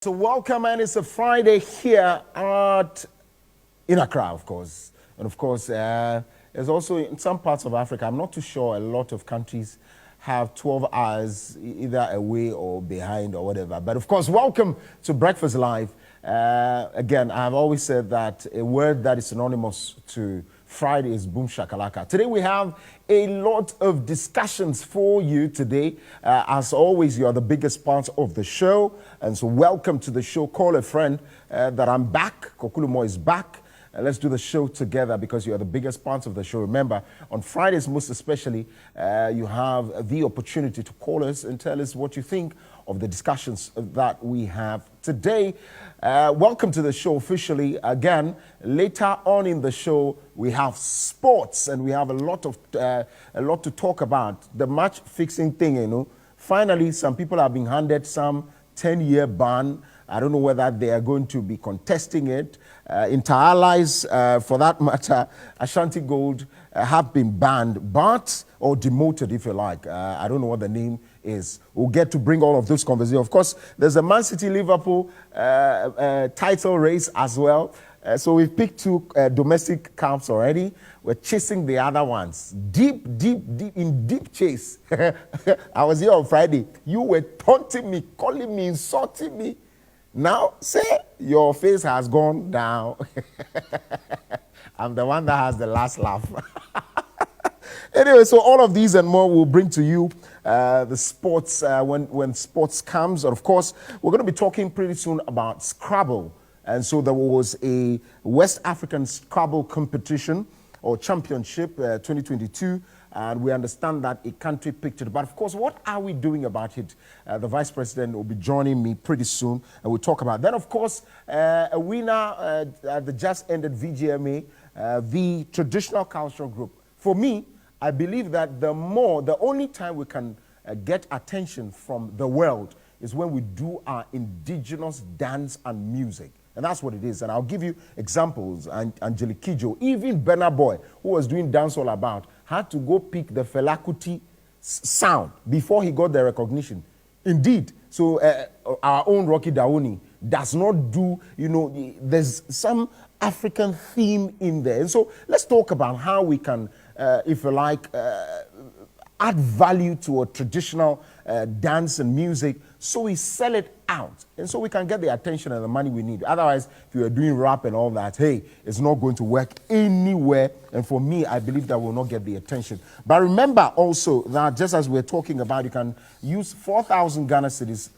So welcome, and it's a Friday here in Accra, of course. And of course, there's also in some parts of Africa, I'm not too sure, a lot of countries have 12 hours either away or behind or whatever. But of course, welcome to Breakfast Live. Again, I've always said that a word that is synonymous to Friday is boom shakalaka. Today we have a lot of discussions for you today. As always, you are the biggest part of the show. And so welcome to the show. Call a friend that I'm back. Kokulumo is back. Let's do the show together because you are the biggest part of the show. Remember, on Fridays most especially, you have the opportunity to call us and tell us what you think of the discussions that we have today. Welcome to the show officially. Again, later on in the show, we have sports and we have a lot to talk about. The match fixing thing, you know. Finally, some people have been handed some 10-year ban. I don't know whether they are going to be contesting it. Inter Allies, for that matter, Ashanti Gold have been banned, or demoted, if you like. I don't know what the name is. We'll get to bring all of those conversations. Of course, there's a Man City-Liverpool title race as well. So we've picked two domestic camps already. We're chasing the other ones. In deep chase. I was here on Friday. You were taunting me, calling me, insulting me. Now, say your face has gone down. I'm the one that has the last laugh. Anyway, so all of these and more will bring to you the sports when sports comes. And of course, we're going to be talking pretty soon about Scrabble. And so there was a West African Scrabble competition or championship 2022. And we understand that a country picked it. But of course, what are we doing about it? The Vice President will be joining me pretty soon, and we'll talk about it. Then, of course, a winner at the just ended VGMA, the traditional cultural group. For me, I believe that the only time we can get attention from the world is when we do our indigenous dance and music. And that's what it is. And I'll give you examples. Angelique Kidjo, even Burna Boy, who was doing Dance All About, had to go pick the Fela Kuti sound before he got the recognition. Indeed. So our own Rocky Daoni does not do, there's some African theme in there. And so let's talk about how we can, if you like, add value to a traditional dance and music so we sell it out and so we can get the attention and the money we need. Otherwise, if you are doing rap and all that, hey, it's not going to work anywhere. And for me, I believe that will not get the attention. But remember also that just as we're talking about, you can use 4,000 Ghana cedis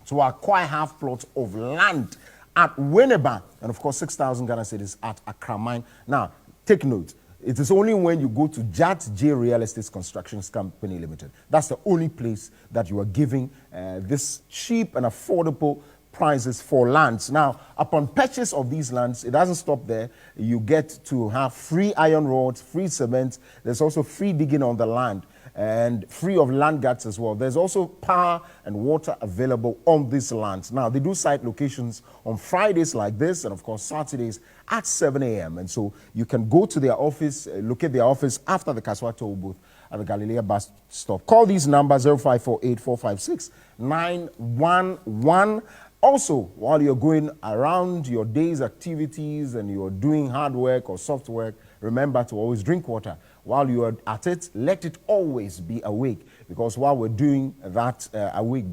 to acquire half plots of land at Winneba, and of course 6,000 Ghana cedis at Accra Mine. Now, take note. It is only when you go to Jat J Real Estate Constructions Company Limited. That's the only place that you are giving this cheap and affordable prices for lands. Now, upon purchase of these lands, it doesn't stop there. You get to have free iron rods, free cement. There's also free digging on the land and free of land guards as well. There's also power and water available on these lands. Now, they do site locations on Fridays like this and, of course, Saturdays at 7 a.m. And so you can go to their office, locate their office after the Kaswa toll booth at the Galilea bus stop. Call these numbers 0548 456 911. Also, while you're going around your day's activities and you're doing hard work or soft work, remember to always drink water. While you are at it, let it always be awake. Because while we're doing that awake,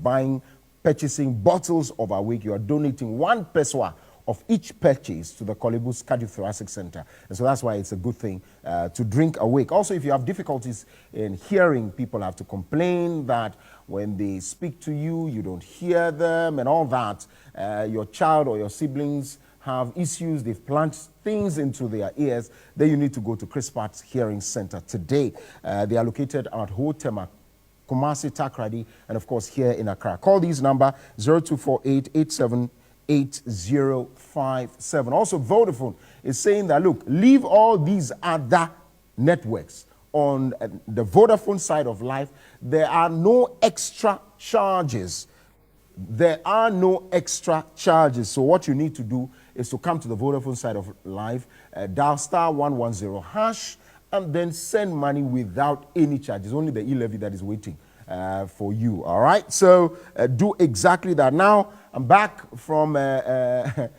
purchasing bottles of awake, you are donating 1 pesewa of each purchase to the Kolibus Cardiothoracic Center. And so that's why it's a good thing to drink awake. Also, if you have difficulties in hearing, people have to complain that when they speak to you, you don't hear them and all that. Your child or your siblings have issues, they've planted things into their ears, then you need to go to Chris Pat's Hearing Center today. They are located at Hotema, Kumasi, Takrady, and of course here in Accra. Call these number 0248 878057. Also, Vodafone is saying that, look, leave all these other networks. On the Vodafone side of life, there are no extra charges. There are no extra charges. So what you need to do is to come to the Vodafone side of life, dial *110#, and then send money without any charges. Only the e-levy that is waiting. for you. All right, so do exactly that. Now I'm back from the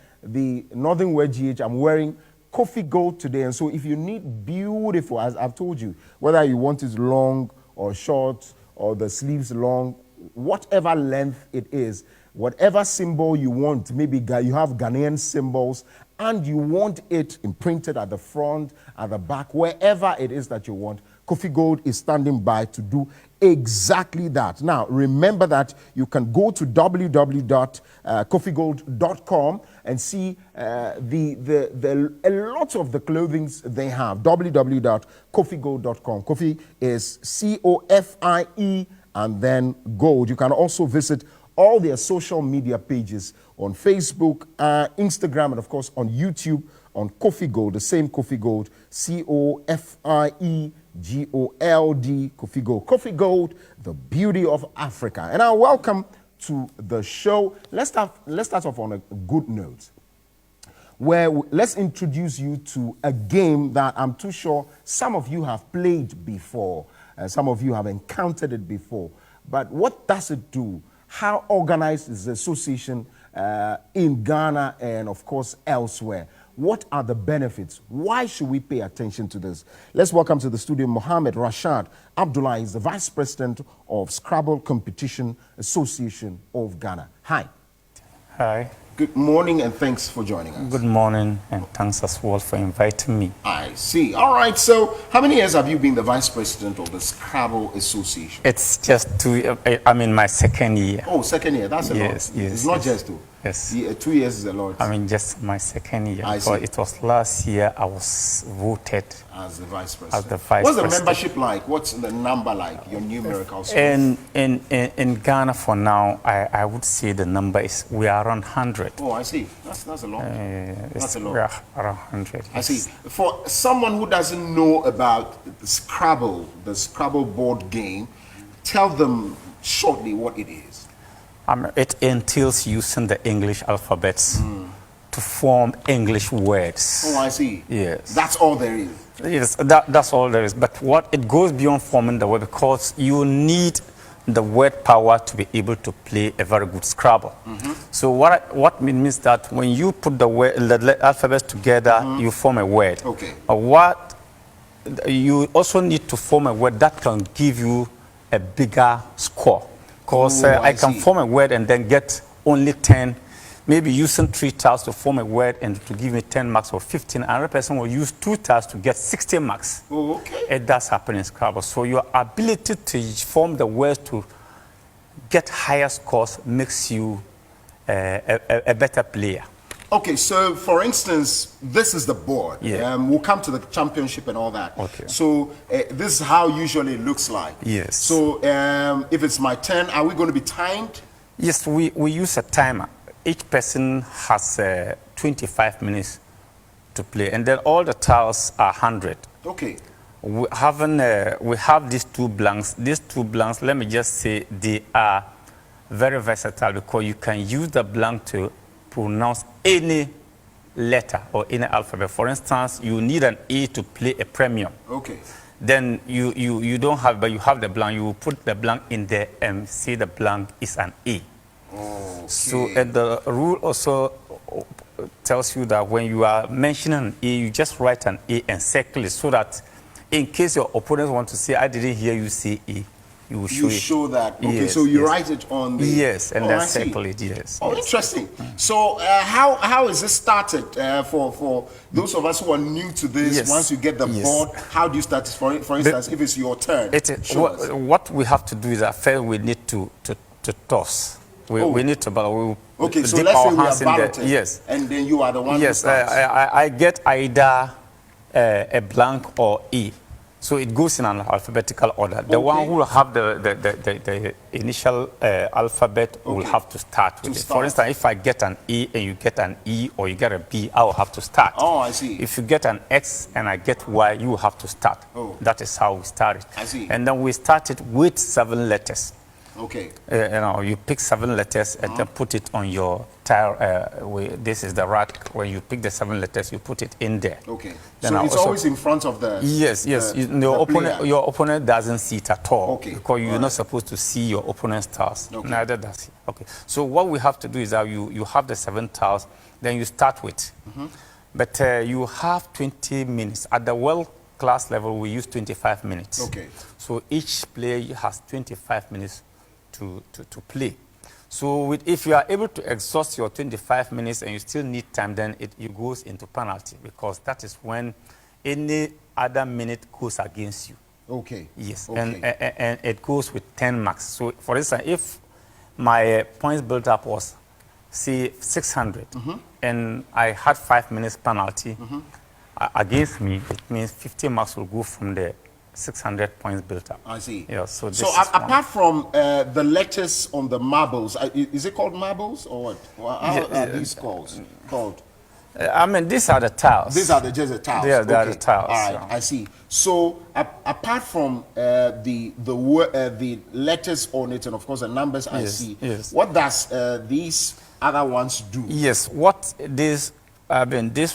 Northern Wear GH. I'm wearing coffee gold today, and so if you need beautiful, as I've told you, whether you want it long or short or the sleeves long, whatever length it is, whatever symbol you want, maybe you have Ghanaian symbols and you want it imprinted at the front, at the back, wherever it is that you want, Coffee Gold is standing by to do exactly that. Now, remember that you can go to www.coffeegold.com and see a lot of the clothing they have. www.coffeegold.com. Coffee is C-O-F-I-E and then gold. You can also visit all their social media pages on Facebook, Instagram, and of course on YouTube on Coffee Gold, the same Coffee Gold, C-O-F-I-E-G-O-L-D, Coffee Gold. Coffee Gold, the beauty of Africa. And now welcome to the show. Let's start off on a good note, where let's introduce you to a game that I'm too sure some of you have played before, some of you have encountered it before. But what does it do? How organized is the association in Ghana and, of course, elsewhere? What are the benefits? Why should we pay attention to this? Let's welcome to the studio Mohammed Rashad Abdullah. He's the Vice President of Scrabble Competition Association of Ghana. Hi. Hi. Good morning and thanks for joining us. Good morning and thanks as well for inviting me. I see. All right. So how many years have you been the Vice President of the Scrabble Association? It's just 2 I'm in my second year. Oh, second year. That's a lot. Yes. It's not just 2. Yes. 2 years is a lot. I mean, just my second year. I see. It was last year I was voted as the Vice President. As the Vice What's the President. membership like? What's the number like? Your numerical score? In Ghana for now, I would say the number is we are around 100. Oh, I see. That's a lot. That's a lot. We are around 100. I see. For someone who doesn't know about the Scrabble board game, tell them shortly what it is. It entails using the English alphabets to form English words. Oh, I see. Yes. That's all there is. Yes, that's all there is. But what it goes beyond forming the word, because you need the word power to be able to play a very good Scrabble. So what means that when you put the alphabets together, you form a word. Okay. What you also need to form a word that can give you a bigger score. Because I can form a word and then get only 10, maybe using 3 tiles to form a word and to give me 10 marks or 15. Another person will use 2 tiles to get 60 marks. Oh, okay. It does happen in Scrabble. So your ability to form the words to get higher scores makes you a better player. Okay, so for instance, this is the board. Yeah. We'll come to the championship and all that. Okay. So this is how usually it looks like. Yes. So if it's my turn, are we going to be timed? Yes, we use a timer. Each person has 25 minutes to play, and then all the tiles are 100. Okay. We have these 2 blanks. These 2 blanks, let me just say, they are very versatile because you can use the blank to pronounce any letter or any alphabet. For instance, you need an A to play a premium. Okay. Then you don't have, but you have the blank. You put the blank in there and say the blank is an A. Okay. So and the rule also tells you that when you are mentioning an A, you just write an A and circle it so that in case your opponents want to say, I didn't hear you say A, you will show you show that. Okay, yes, so you write it on the... Yes, and then circle it, yes. Oh, interesting. So how is this started for those of us who are new to this? Yes. Once you get the board, how do you start? For instance, if it's your turn, what we have to do is that first we need to toss. We need to ballot. Okay, so let's say we are balloting. Yes. And then you are the one yes, who starts. I get either a blank or E. So it goes in an alphabetical order. The one who will have the initial alphabet will have to start with it. For instance, if I get an A and you get an E or you get a B, I will have to start. Oh, I see. If you get an X and I get Y, you will have to start. Oh. That is how we started. I see. And then we started with 7 letters. Okay. You pick 7 letters and then put it on your tile, this is the rack. When you pick the 7 letters, you put it in there. Okay. Then so it's also, always in front of the... Yes, yes. Your opponent doesn't see it at all. Okay. Because you're not supposed to see your opponent's tiles. Okay. Neither does he. Okay. So what we have to do is that you have the 7 tiles, then you start with. But you have 20 minutes. At the world-class level, we use 25 minutes. Okay. So each player has 25 minutes to play. So if you are able to exhaust your 25 minutes and you still need time, then it goes into penalty, because that is when any other minute goes against you. Okay. Yes, okay. And it goes with 10 marks. So for instance, if my points built up was, say, 600, and I had 5 minutes penalty against me, it means 50 marks will go from the 600 points built up. I see. Yeah, so apart from the letters on the marbles, is it called marbles or what? How are these called? I mean, these are the tiles. These are just the tiles. Yeah, they are the tiles. All right, yeah. I see. So apart from the letters on it, and of course the numbers I see, what does these other ones do? Yes, what this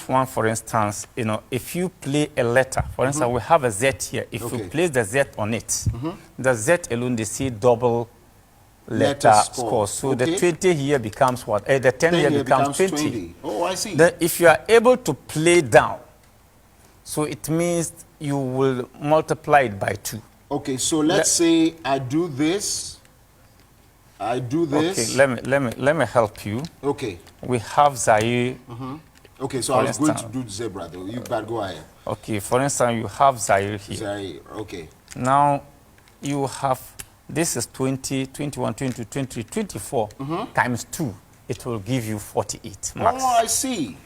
one, for instance, if you play a letter, for instance, we have a Z here. If you place the Z on it, the Z alone, they see double letter score. So the 20 here becomes what? The 10 here becomes 20. Oh, I see. Then if you are able to play down, so it means you will multiply it by 2. Okay, so let's say I do this. Okay, let me help you. Okay. We have Zaire. Okay, so I was going to do zebra though. You better go ahead. Okay, for instance, you have Zaire here. Zaire, okay. Now, you have, this is 20, 21, 22, 23, 24 times 2. It will give you 48 marks. Oh, I see.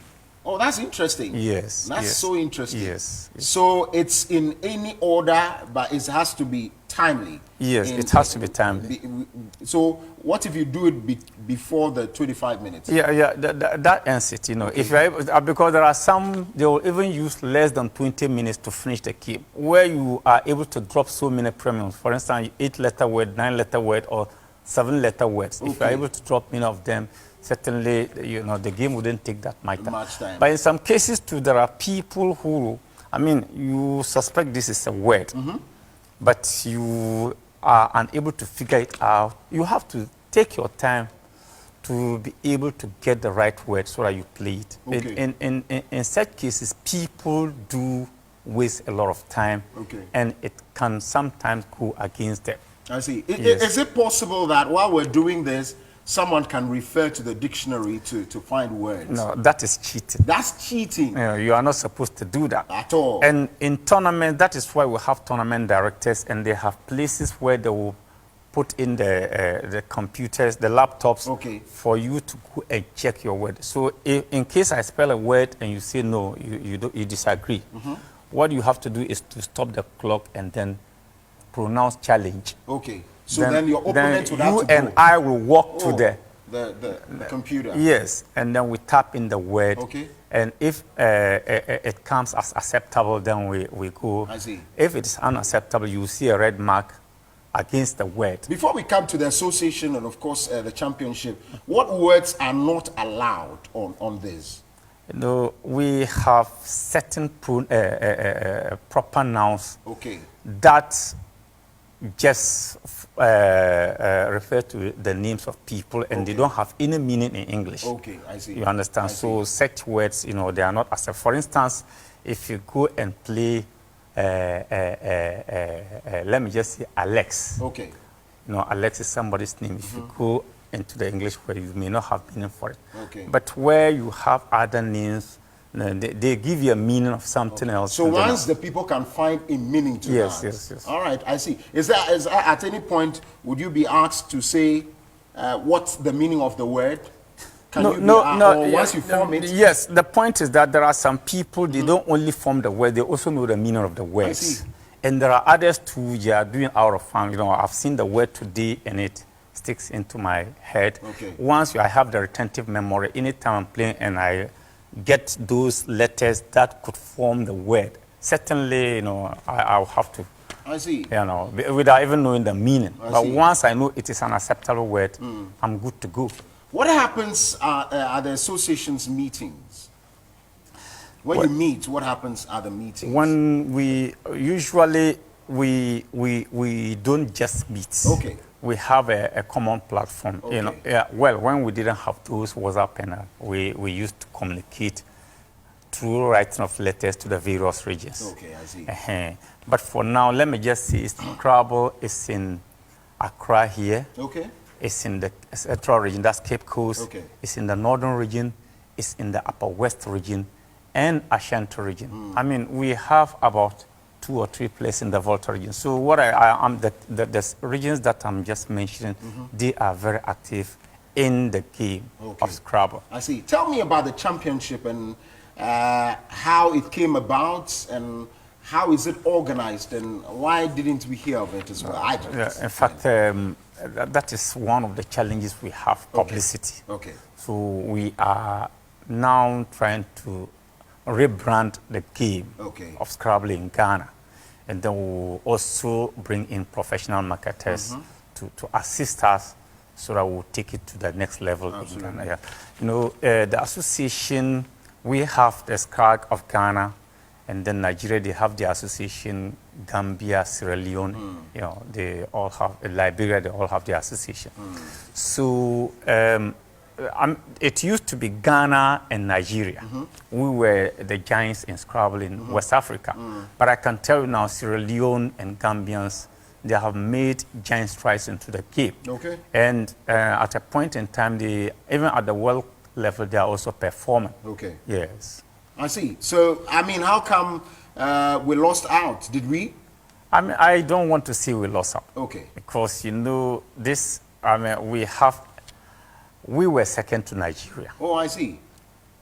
Oh, that's interesting. Yes. That's so interesting. Yes. So it's in any order, but it has to be timely. Yes, it has to be timely. So what if you do it before the 25 minutes? Yeah, that ends it, Okay. If you're able, because there are some, they will even use less than 20 minutes to finish the game, where you are able to drop so many premiums. For instance, 8-letter word, 9-letter word, or 7-letter words. If you're able to drop many of them, certainly, the game wouldn't take that much time. But in some cases, too, there are people who, you suspect this is a word, but you are unable to figure it out. You have to take your time to be able to get the right word so that you play it. Okay. In such cases, people do waste a lot of time, and it can sometimes go against them. I see. Is it possible that while we're doing this, someone can refer to the dictionary to find words? No, that is cheating. That's cheating. You are not supposed to do that. At all. And in tournament, that is why we have tournament directors, and they have places where they will put in the computers, the laptops, for you to go and check your word. So in case I spell a word and you say no, you disagree, what you have to do is to stop the clock and then pronounce challenge. Okay. So then your opponent would have to go. You and I will walk to the computer. Yes, and then we tap in the word. Okay. And if it comes as acceptable, then we go. I see. If it is unacceptable, you see a red mark against the word. Before we come to the association and, of course, the championship, what words are not allowed on this? We have certain proper nouns that just refer to the names of people, and they don't have any meaning in English. Okay, I see. You understand? So such words, they are not accepted. For instance, if you go and play, let me just say Alex. Okay. Alex is somebody's name. If you go into the English word, you may not have meaning for it. Okay. But where you have other names, they give you a meaning of something else. So once the people can find a meaning to that. Yes. All right, I see. Is there at any point would you be asked to say what's the meaning of the word? Once you form it? Yes, the point is that there are some people, they don't only form the word, they also know the meaning of the words. I see. And there are others too, they are doing out of fun. I've seen the word today and it sticks into my head. Okay. Once I have the retentive memory, anytime I'm playing and I get those letters that could form the word, certainly, I'll have to. I see. Without even knowing the meaning. But once I know it is an acceptable word, I'm good to go. What happens at the association's meetings? When you meet, what happens at the meetings? When we usually we don't just meet. Okay. We have a common platform. Okay. You know, yeah. Well, when we didn't have those WhatsApp and we used to communicate through writing of letters to the various regions. Okay, I see. But for now, let me just say, Scrabble is in Accra here. Okay. It's in the central region, that's Cape Coast. Okay. It's in the northern region. It's in the upper west region and Ashanti region. I mean, we have about 2 or 3 places in the Volta region. So what the regions that I'm just mentioning, they are very active in the game of Scrabble. I see. Tell me about the championship and how it came about and how is it organized and why didn't we hear of it as well? In fact, that is one of the challenges we have, publicity. Okay. So we are now trying to rebrand the game of Scrabble in Ghana. And then we'll also bring in professional marketers to assist us so that we'll take it to the next level in Ghana. Yeah. You know, the association, we have the SCAG of Ghana, and then Nigeria, they have the association, Gambia, Sierra Leone, you know, they all have, Liberia, they all have the association. So it used to be Ghana and Nigeria. We were the giants in Scrabble in West Africa. But I can tell you now, Sierra Leone and Gambians, they have made giant strides into the game. Okay. And at a point in time, they, even at the world level, they are also performing. Okay. Yes. I see. So, I mean, how come we lost out? Did we? I mean, I don't want to say we lost out. Okay. Because, you know, this, I mean, we were second to Nigeria. Oh, I see.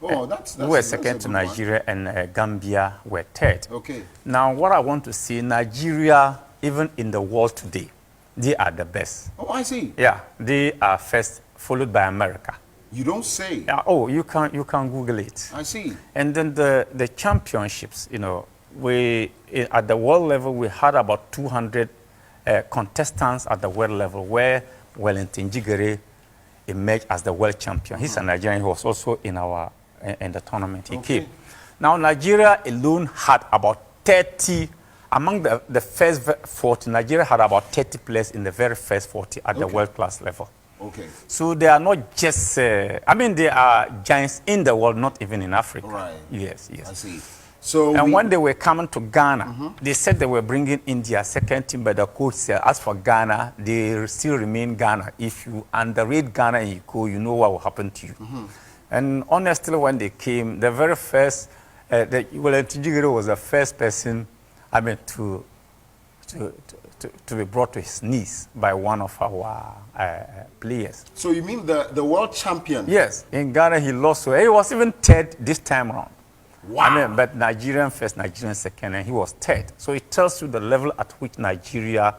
Oh, that's we were second to Nigeria and Gambia were third. Okay. Now, what I want to say, Nigeria, even in the world today, they are the best. Oh, I see. Yeah, they are first, followed by America. You don't say. Yeah, oh, you can Google it. I see. And then the championships, you know, at the world level, we had about 200 contestants at the world level where Wellington Jigere emerged as the world champion. He's a Nigerian. He was also in the tournament. He came. Now, Nigeria alone had about 30, among the first 40, Nigeria had about 30 players in the very first 40 at the world-class level. Okay. So they are not just, I mean, they are giants in the world, not even in Africa. Right. Yes, yes. I see. So and when they were coming to Ghana, they said they were bringing India second team, but the coach said, as for Ghana, they still remain Ghana. If you underrate Ghana and you go, you know what will happen to you. And honestly, when they came, the very first, Wellington Jigere was the first person, I mean, to be brought to his knees by one of our players. So you mean the world champion? Yes, in Ghana he lost. So he was even third this time around. Wow. I mean, but Nigerian first, Nigerian second, and he was third. So it tells you the level at which Nigeria,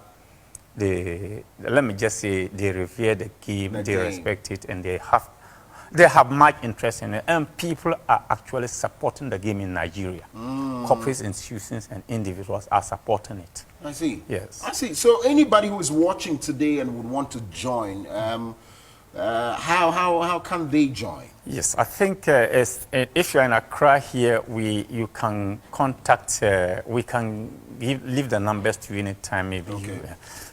let me just say, they revere the game, they respect it, and they have much interest in it. And people are actually supporting the game in Nigeria. Corporate institutions and individuals are supporting it. I see. Yes. I see. So anybody who is watching today and would want to join, how can they join? Yes, I think if you're in Accra here, you can contact, we can leave the numbers to you anytime, maybe.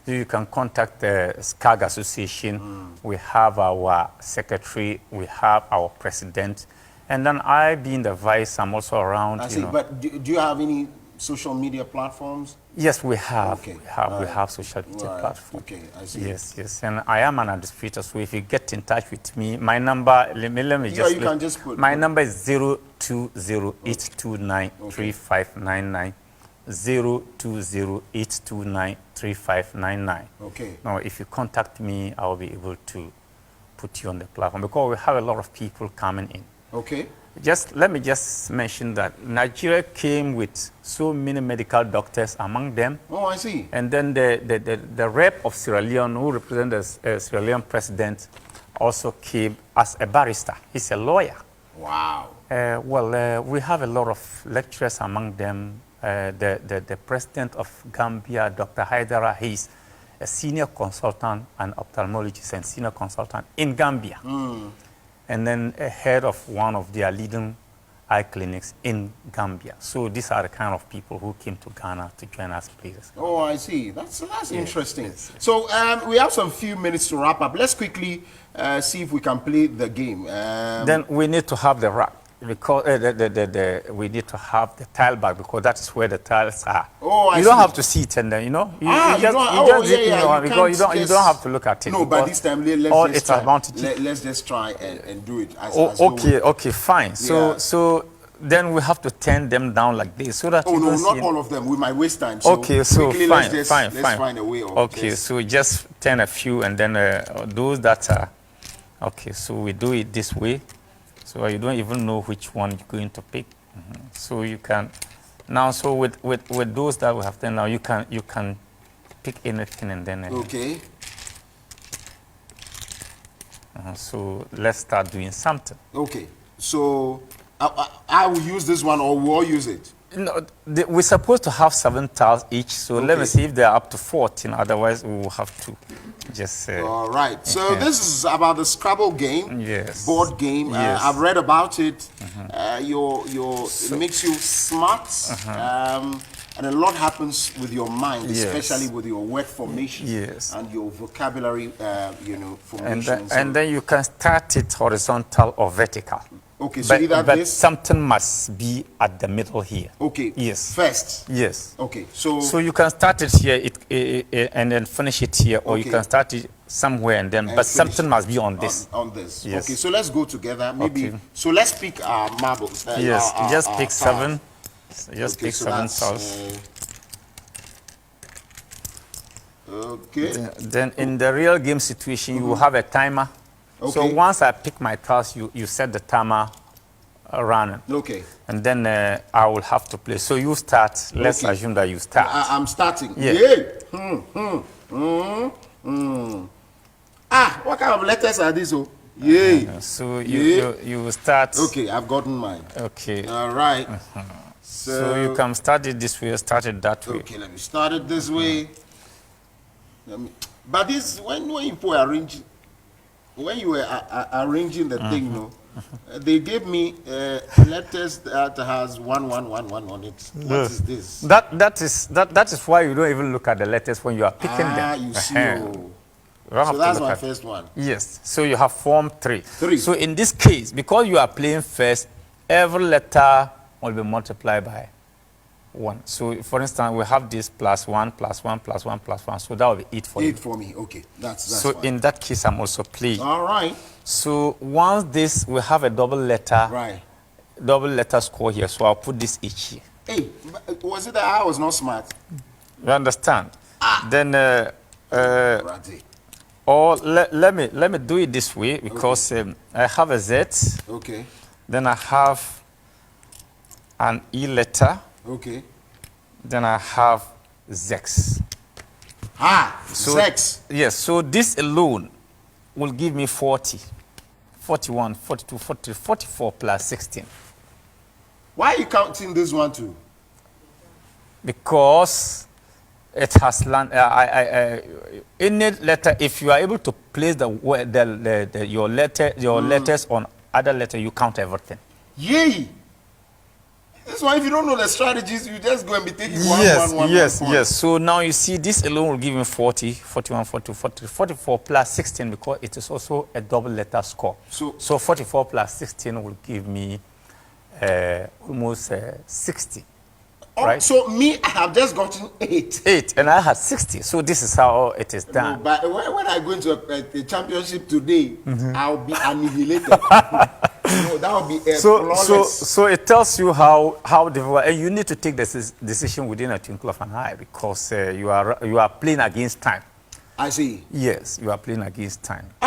You can contact the SCAG Association. We have our secretary, we have our president, and then I, being the vice, I'm also around. I see, but do you have any social media platforms? Yes, we have. We have social media platforms. Okay, I see. Yes, yes. And I am an administrator, so if you get in touch with me, my number, let me just... you can just put... My number is 020-829-3599. 020-829-3599. Okay. Now, if you contact me, I'll be able to put you on the platform because we have a lot of people coming in. Okay. Let me just mention that Nigeria came with so many medical doctors among them. Oh, I see. And then the rep of Sierra Leone, who represents the Sierra Leone president, also came as a barrister. He's a lawyer. Wow. We have a lot of lecturers among them. The president of Gambia, Dr. Haidara, he's a senior consultant, an ophthalmologist and senior consultant in Gambia. And then a head of one of their leading eye clinics in Gambia. So these are the kind of people who came to Ghana to join us players. Oh, I see. That's interesting. Yes. So we have some few minutes to wrap up. Let's quickly see if we can play the game. Then we need to have the rack. Because we need to have the tile back because that is where the tiles are. Oh, I you see. don't have to see it and then you know you just because you don't have to look at it. No, but this time let's just try and do it. Okay, fine. So then we have to turn them down like this so that not all of them. We might waste time. So okay, so quickly, let's find a way. Okay, so just turn a few and then those that are okay. So we do it this way. So you don't even know which one you're going to pick. So you can now. So with those that we have done now, you can pick anything and then. Okay. So let's start doing something. Okay. So I will use this one, or we'll all use it. No, we're supposed to have 7 tiles each. So let me see if they're up to 14. Otherwise, we will have to just. All right. So this is about the Scrabble game. Yes. Board game. Yes. I've read about it. It makes you smart. And a lot happens with your mind, especially with your word formation and your vocabulary, formation. And then you can start it horizontal or vertical. Okay, so but something must be at the middle here. Okay. Yes. First. Yes. Okay. So you can start it here, and then finish it here, or you can start it somewhere and then. But something must be on this. On this. Yes. Okay. So let's go together. Maybe. Okay. So let's pick our marbles. Yes. Just pick 7. Just pick 7 tiles. Okay. Then in the real game situation, you will have a timer. Okay. So once I pick my tiles, you set the timer running. Okay. And then I will have to play. So you start. Let's assume that you start. I'm starting. Yeah. What kind of letters are these? Oh, yeah. So you will start. Okay, I've gotten mine. Okay. All right. So you can start it this way, start it that way. Okay, let me start it this way. But this, when you put arrange. When you were arranging the thing, they gave me letters that has 111 on it. What is this? That is why you don't even look at the letters when you are picking them. You see. So that's my first one. Yes. So you have formed 3. So in this case, because you are playing first, every letter will be multiplied by 1. So for instance, we have this +1, +1, +1, +1. So that will be 8 for you. 8 for me. Okay. That's so fine. In that case, I'm also playing. All right. So once this, we have a double letter. Right. Double letter score here. So I'll put this each here. Hey, was it that I was not smart? You understand? Then or let me do it this way because I have a Z. Okay. Then I have an E letter. Okay. Then I have Zex. Zex. Yes, so this alone will give me 40, 41, 42, 43, 44 plus 16. Why are you counting this one too? Because it has land. Any letter, if you are able to place your letters on other letter, you count everything. Yay! That's why if you don't know the strategies, you just go and be taking one. Yes. So now you see this alone will give me 40, 41, 42, 43, 44 plus 16 because it is also a double letter score. So 44 plus 16 will give me almost 60. Right? So me, I have just gotten 8. 8, and I had 60. So this is how it is done. No, but when I go into a championship today, I'll be annihilated. That will be flawless. So it tells you how difficult, and you need to take this decision within a twinkle of an eye because you are playing against time. I see. Yes, you are playing against time.